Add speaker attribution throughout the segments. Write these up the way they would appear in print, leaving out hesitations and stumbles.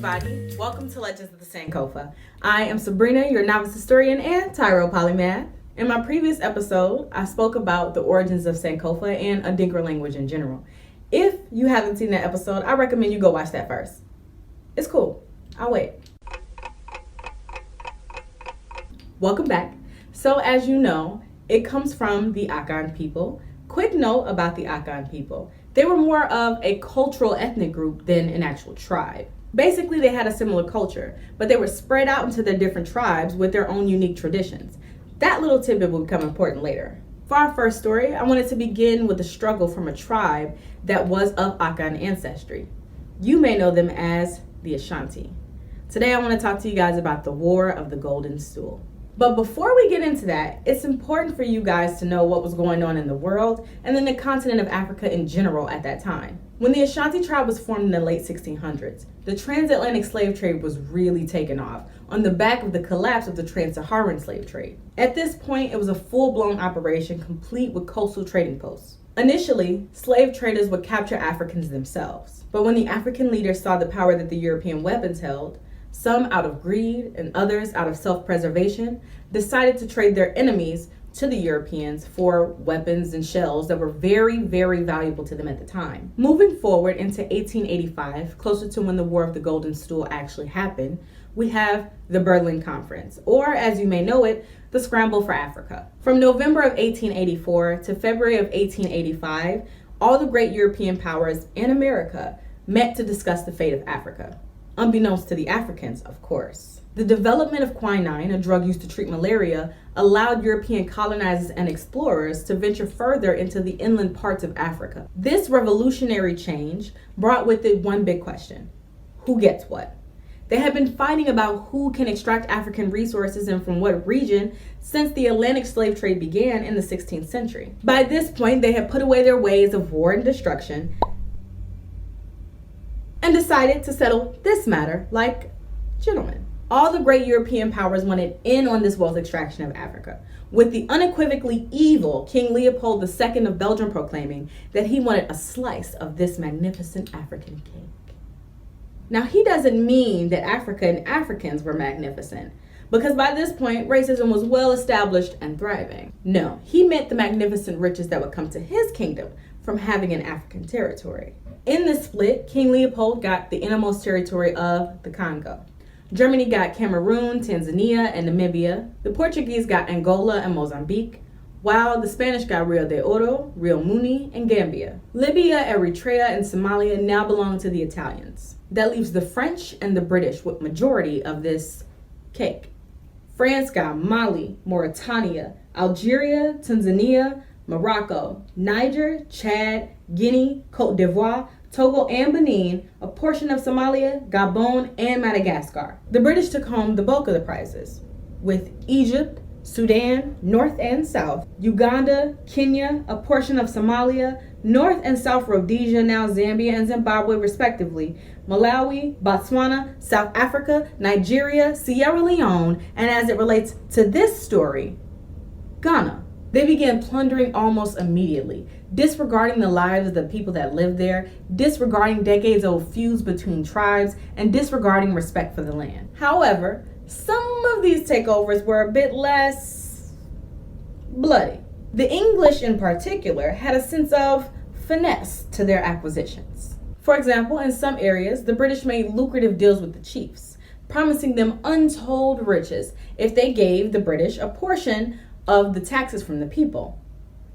Speaker 1: everybody. Welcome to Legends of the Sankofa. I am Sabrina, your novice historian and Tyro polymath. In my previous episode, I spoke about the origins of Sankofa and Adinkra language in general. If you haven't seen that episode, I recommend you go watch that first. It's cool. I'll wait. Welcome back. So as you know, it comes from the Akan people. Quick note about the Akan people. They were more of a cultural ethnic group than an actual tribe. Basically, they had a similar culture, but they were spread out into their different tribes with their own unique traditions. That little tidbit will become important later. For our first story, I wanted to begin with the struggle from a tribe that was of Akan ancestry. You may know them as the Ashantee. Today, I want to talk to you guys about the War of the Golden Stool. But before we get into that, it's important for you guys to know what was going on in the world and then the continent of Africa in general at that time. When the Ashanti tribe was formed in the late 1600s, the transatlantic slave trade was really taking off on the back of the collapse of the Trans-Saharan slave trade. At this point, it was a full-blown operation complete with coastal trading posts. Initially, slave traders would capture Africans themselves, but when the African leaders saw the power that the European weapons held, some out of greed and others out of self-preservation, decided to trade their enemies to the Europeans for weapons and shells that were very, very valuable to them at the time. Moving forward into 1885, closer to when the War of the Golden Stool actually happened, we have the Berlin Conference, or as you may know it, the Scramble for Africa. From November of 1884 to February of 1885, all the great European powers in America met to discuss the fate of Africa. Unbeknownst to the Africans, of course. The development of quinine, a drug used to treat malaria, allowed European colonizers and explorers to venture further into the inland parts of Africa. This revolutionary change brought with it one big question: who gets what? They had been fighting about who can extract African resources and from what region since the Atlantic slave trade began in the 16th century. By this point, they had put away their ways of war and destruction and decided to settle this matter like gentlemen. All the great European powers wanted in on this wealth extraction of Africa, with the unequivocally evil King Leopold II of Belgium proclaiming that he wanted a slice of this magnificent African cake. Now, he doesn't mean that Africa and Africans were magnificent, because by this point, racism was well established and thriving. No, he meant the magnificent riches that would come to his kingdom from having an African territory. In this split, King Leopold got the innermost territory of the Congo. Germany got Cameroon, Tanzania, and Namibia. The Portuguese got Angola and Mozambique, while the Spanish got Rio de Oro, Rio Muni, and Gambia. Libya, Eritrea, and Somalia now belong to the Italians. That leaves the French and the British with majority of this cake. France got Mali, Mauritania, Algeria, Tanzania, Morocco, Niger, Chad, Guinea, Cote d'Ivoire, Togo, and Benin, a portion of Somalia, Gabon, and Madagascar. The British took home the bulk of the prizes, with Egypt, Sudan, North and South, Uganda, Kenya, a portion of Somalia, North and South Rhodesia, now Zambia and Zimbabwe respectively, Malawi, Botswana, South Africa, Nigeria, Sierra Leone, and as it relates to this story, Ghana. They began plundering almost immediately, disregarding the lives of the people that lived there, disregarding decades-old feuds between tribes, and disregarding respect for the land. However, some of these takeovers were a bit less bloody. The English in particular had a sense of finesse to their acquisitions. For example, in some areas, the British made lucrative deals with the chiefs, promising them untold riches if they gave the British a portion of the taxes from the people.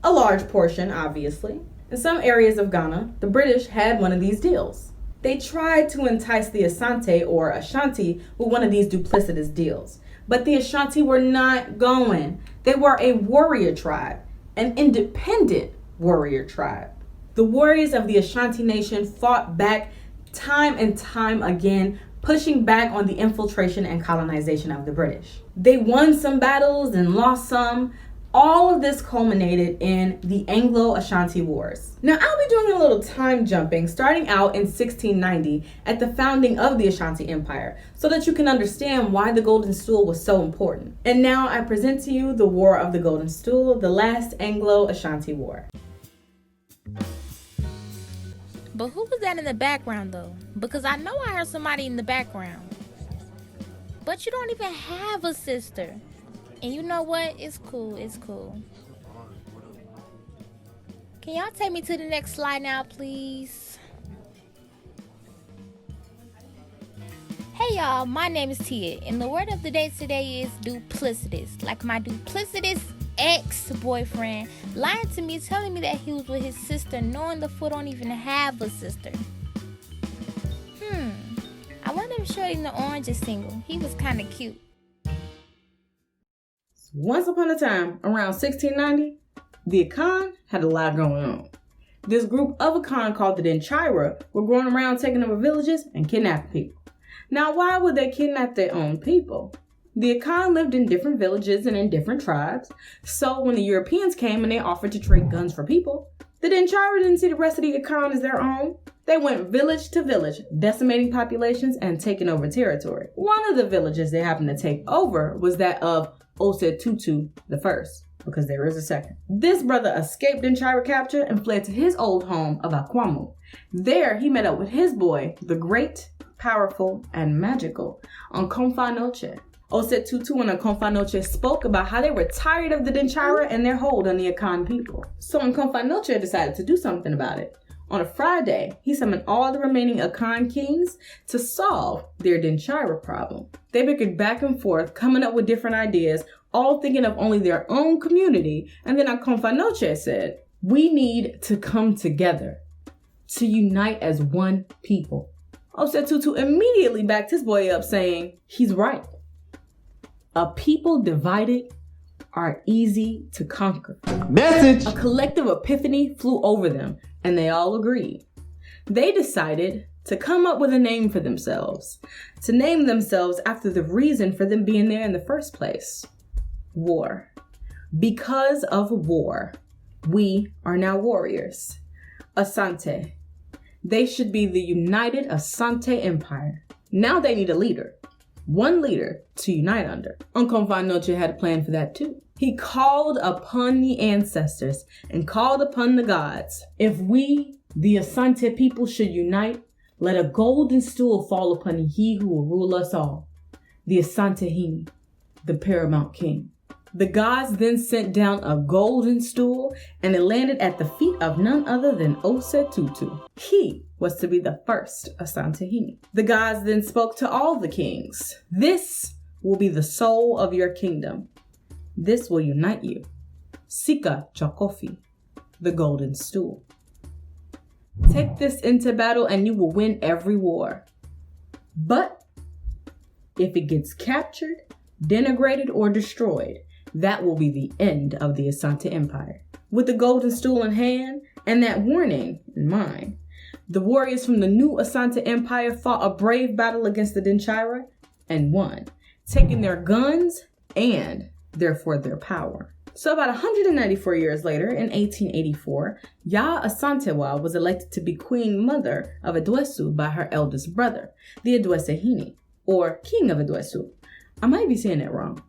Speaker 1: A large portion, obviously. In some areas of Ghana, the British had one of these deals. They tried to entice the Asante or Ashantee with one of these duplicitous deals. But the Ashanti were not going. They were a warrior tribe, an independent warrior tribe. The warriors of the Ashanti nation fought back time and time again, pushing back on the infiltration and colonization of the British. They won some battles and lost some. All of this culminated in the Anglo-Ashanti Wars. Now, I'll be doing a little time jumping, starting out in 1690 at the founding of the Ashanti Empire, so that you can understand why the Golden Stool was so important. And now I present to you the War of the Golden Stool, the last Anglo-Ashanti War.
Speaker 2: But who was that in the background though? Because I know I heard somebody in the background. But you don't even have a sister. And you know what? It's cool. Can y'all take me to the next slide now, please? Hey y'all, my name is Tia, and the word of the day today is duplicitous. Like my duplicitous ex-boyfriend lying to me, telling me that he was with his sister, knowing the fool don't even have a sister. I wonder if Shorty in the Orange is single. He was kind of cute.
Speaker 1: Once upon a time, around 1690, the Akan had a lot going on. This group of Akan called the Denchira were going around taking over villages and kidnapping people. Now, why would they kidnap their own people? The Akan lived in different villages and in different tribes, so when the Europeans came and they offered to trade guns for people, the Denchira didn't see the rest of the Akan as their own. They went village to village, decimating populations and taking over territory. One of the villages they happened to take over was that of Osetutu I, because there is a second. This brother escaped Denchira capture and fled to his old home of Akwamu. There, he met up with his boy, the great, powerful, and magical Nkomfa Noche. Osetutu and Nkomfa Noche spoke about how they were tired of the Denchira and their hold on the Akan people. So Nkomfa Noche decided to do something about it. On a Friday, he summoned all the remaining Akan kings to solve their Denchira problem. They bickered back and forth, coming up with different ideas, all thinking of only their own community. And then Nkomfa Noche said, "We need to come together, to unite as one people." Osetutu immediately backed his boy up, saying, "He's right. A people divided are easy to conquer."
Speaker 3: Message!
Speaker 1: A collective epiphany flew over them, and they all agreed. They decided to come up with a name for themselves, to name themselves after the reason for them being there in the first place. War. Because of war, we are now warriors. Asante. They should be the united Asante Empire. Now they need a leader. One leader to unite under. Nkomfa Noche had a plan for that too. He called upon the ancestors and called upon the gods. If we, the Asante people, should unite, let a golden stool fall upon he who will rule us all, the Asantehene, the paramount king. The gods then sent down a golden stool, and it landed at the feet of none other than Osetutu. He was to be the first Asantehene. The gods then spoke to all the kings. "This will be the soul of your kingdom. This will unite you. Sika Chokofi, the golden stool. Take this into battle and you will win every war. But if it gets captured, denigrated, or destroyed, that will be the end of the Asante Empire." With the golden stool in hand and that warning in mind, the warriors from the new Asante Empire fought a brave battle against the Denchira and won, taking their guns and therefore their power. So about 194 years later, in 1884, Ya Asantewaa was elected to be Queen Mother of Edwesu by her eldest brother, the Edwesehene, or King of Edwesu. I might be saying that wrong.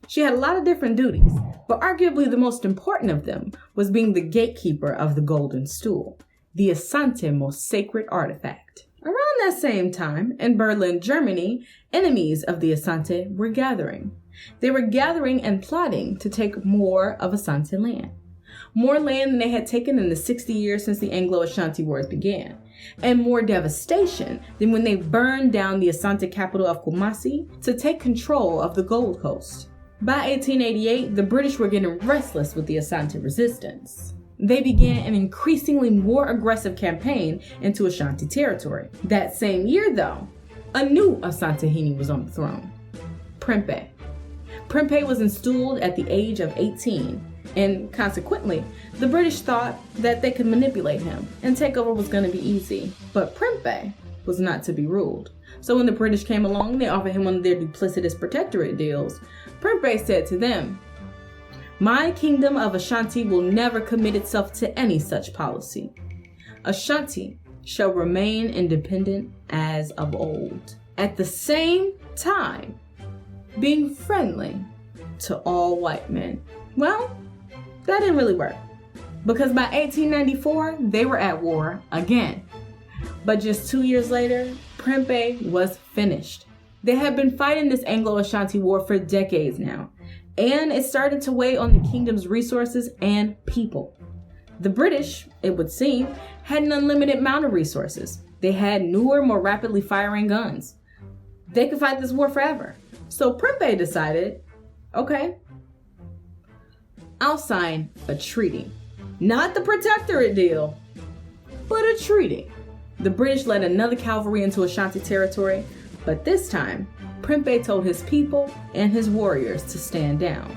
Speaker 1: She had a lot of different duties, but arguably the most important of them was being the gatekeeper of the golden stool, the Asante most sacred artifact. Around that same time, in Berlin, Germany, enemies of the Asante were gathering. They were gathering and plotting to take more of Asante land. More land than they had taken in the 60 years since the Anglo-Ashanti Wars began, and more devastation than when they burned down the Asante capital of Kumasi to take control of the Gold Coast. By 1888, the British were getting restless with the Asante resistance. They began an increasingly more aggressive campaign into Ashanti territory. That same year, though, a new Asantehene was on the throne, Prempeh. Prempeh was installed at the age of 18, and consequently, the British thought that they could manipulate him and takeover was going to be easy. But Prempeh was not to be ruled. So when the British came along, they offered him one of their duplicitous protectorate deals. Prempeh said to them, "My kingdom of Ashantee will never commit itself to any such policy. Ashantee shall remain independent as of old, at the same time being friendly to all white men." Well, that didn't really work. because by 1894, they were at war again. But just 2 years later, Prempeh was finished. They had been fighting this Anglo-Ashanti war for decades now, and it started to weigh on the kingdom's resources and people. The British, it would seem, had an unlimited amount of resources. They had newer, more rapidly firing guns. They could fight this war forever. So Prempeh decided, okay, I'll sign a treaty. Not the protectorate deal, but a treaty. The British led another cavalry into Ashanti territory, but this time, Prempeh told his people and his warriors to stand down.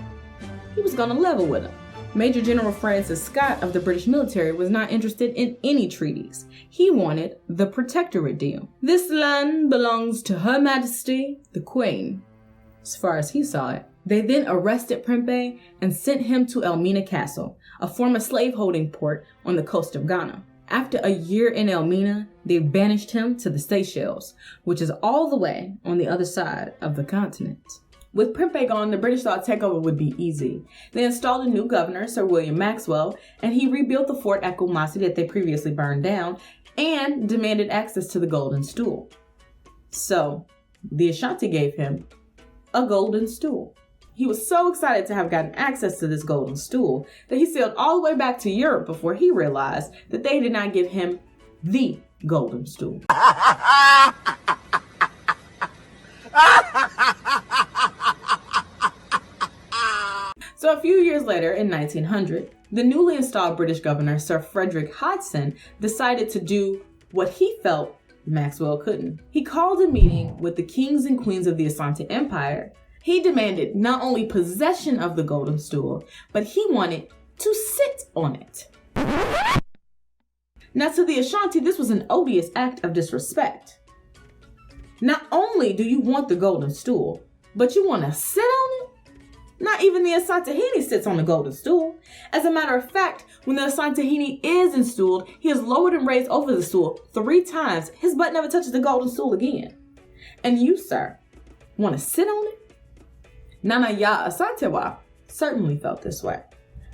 Speaker 1: He was going to level with them. Major General Francis Scott of the British military was not interested in any treaties. He wanted the protectorate deal. This land belongs to Her Majesty, the Queen, as far as he saw it. They then arrested Prempeh and sent him to Elmina Castle, a former slaveholding port on the coast of Ghana. After a year in Elmina, they banished him to the Seychelles, which is all the way on the other side of the continent. With Prempeh gone, the British thought takeover would be easy. They installed a new governor, Sir William Maxwell, and he rebuilt the fort at Kumasi that they previously burned down and demanded access to the Golden Stool. So, the Ashanti gave him a golden stool. He was so excited to have gotten access to this golden stool that he sailed all the way back to Europe before he realized that they did not give him the golden stool. So a few years later, in 1900, the newly installed British governor, Sir Frederick Hodgson, decided to do what he felt Maxwell couldn't. He called a meeting with the kings and queens of the Asante Empire. He demanded not only possession of the golden stool, but he wanted to sit on it. Now, to the Ashanti, this was an odious act of disrespect. Not only do you want the golden stool, but you want to sit on it? Not even the Asantehene sits on the golden stool. As a matter of fact, when the Asantehene is installed, he is lowered and raised over the stool 3 times. His butt never touches the golden stool again. And you, sir, want to sit on it? Nana Ya Asantewaa certainly felt this way.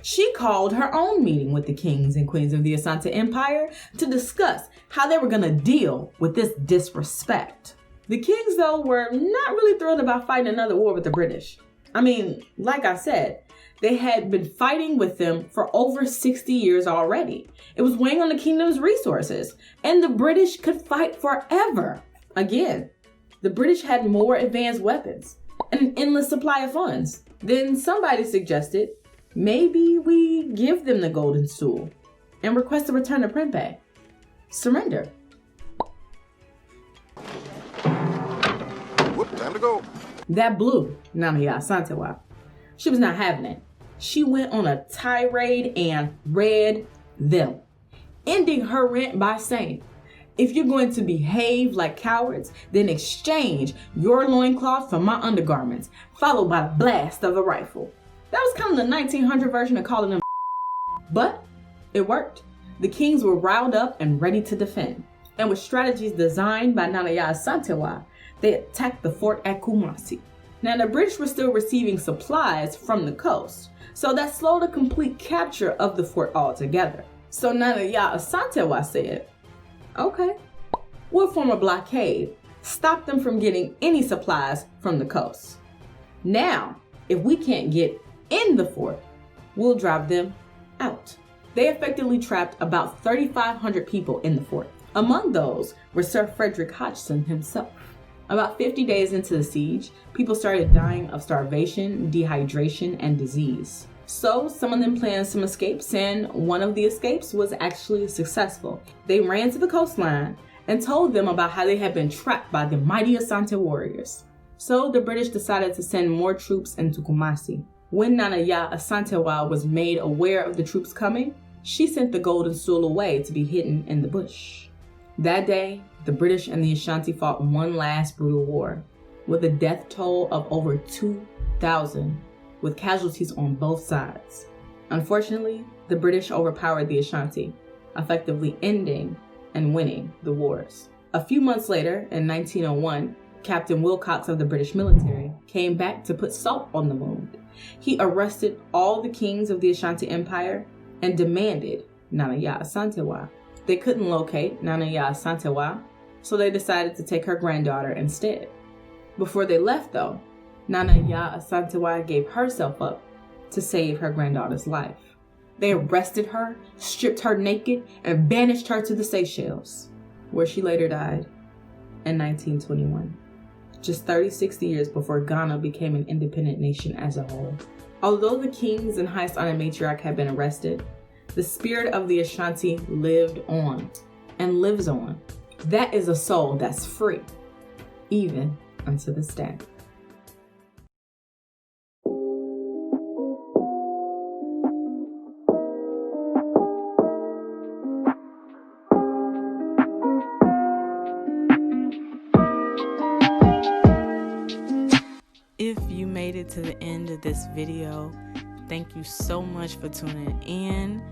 Speaker 1: She called her own meeting with the kings and queens of the Asante Empire to discuss how they were going to deal with this disrespect. The kings, though, were not really thrilled about fighting another war with the British. I mean, like I said, they had been fighting with them for over 60 years already. It was weighing on the kingdom's resources, and the British could fight forever. Again, the British had more advanced weapons and an endless supply of funds. Then somebody suggested, maybe we give them the golden stool and request a return of Prempeh. Surrender.
Speaker 3: Whoop, time to go.
Speaker 1: That blew Nana Ya Asantewaa. She was not having it. She went on a tirade and read them, ending her rant by saying, if you're going to behave like cowards, then exchange your loincloth for my undergarments, followed by the blast of a rifle. That was kind of the 1900 version of calling them but it worked. The kings were riled up and ready to defend. And with strategies designed by Nana Ya Asantewaa, they attacked the fort at Kumasi. Now, the British were still receiving supplies from the coast, so that slowed a complete capture of the fort altogether. So Nana Ya Asantewaa said, okay, we'll form a blockade, stop them from getting any supplies from the coast. Now, if we can't get in the fort, we'll drive them out. They effectively trapped about 3,500 people in the fort. Among those were Sir Frederick Hodgson himself. About 50 days into the siege, people started dying of starvation, dehydration, and disease. So some of them planned some escapes, and one of the escapes was actually successful. They ran to the coastline and told them about how they had been trapped by the mighty Asante warriors. So the British decided to send more troops into Kumasi. When Nana Ya Asantewaa was made aware of the troops coming, she sent the golden stool away to be hidden in the bush. That day, the British and the Ashanti fought one last brutal war, with a death toll of over 2,000, with casualties on both sides. Unfortunately, the British overpowered the Ashanti, effectively ending and winning the wars. A few months later, in 1901, Captain Wilcox of the British military came back to put salt on the wound. He arrested all the kings of the Ashanti Empire and demanded Asantewaa. They couldn't locate Asantewaa, so they decided to take her granddaughter instead. Before they left, though, Asantewaa gave herself up to save her granddaughter's life. They arrested her, stripped her naked, and banished her to the Seychelles, where she later died in 1921, just 36 years before Ghana became an independent nation as a whole. Although the kings and highest honored matriarch had been arrested, the spirit of the Ashanti lived on and lives on. That is a soul that's free, even unto this day. If you made it to the end of this video, thank you so much for tuning in.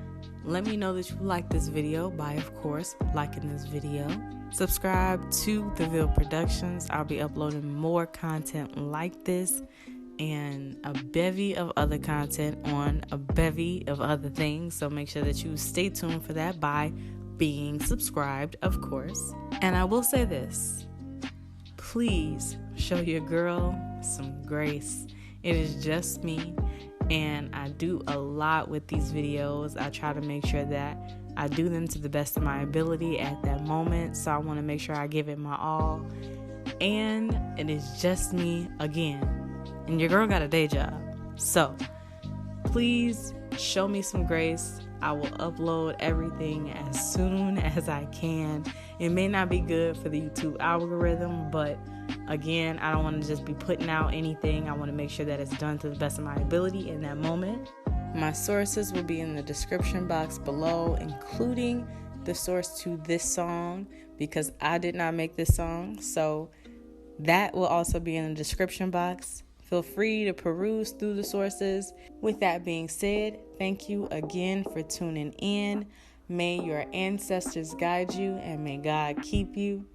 Speaker 1: Let me know that you like this video by, of course, liking this video. Subscribe to The Ville Productions. I'll be uploading more content like this and a bevy of other content on a bevy of other things. So make sure that you stay tuned for that by being subscribed, of course. And I will say this. Please show your girl some grace. It is just me, and I do a lot with these videos. I try to make sure that I do them to the best of my ability at that moment, so I want to make sure I give it my all. And it is just me again, and your girl got a day job. So please show me some grace. I will upload everything as soon as I can. It may not be good for the YouTube algorithm, but again, I don't want to just be putting out anything. I want to make sure that it's done to the best of my ability in that moment. My sources will be in the description box below, including the source to this song, because I did not make this song. So that will also be in the description box. Feel free to peruse through the sources. With that being said, thank you again for tuning in. May your ancestors guide you, and may God keep you.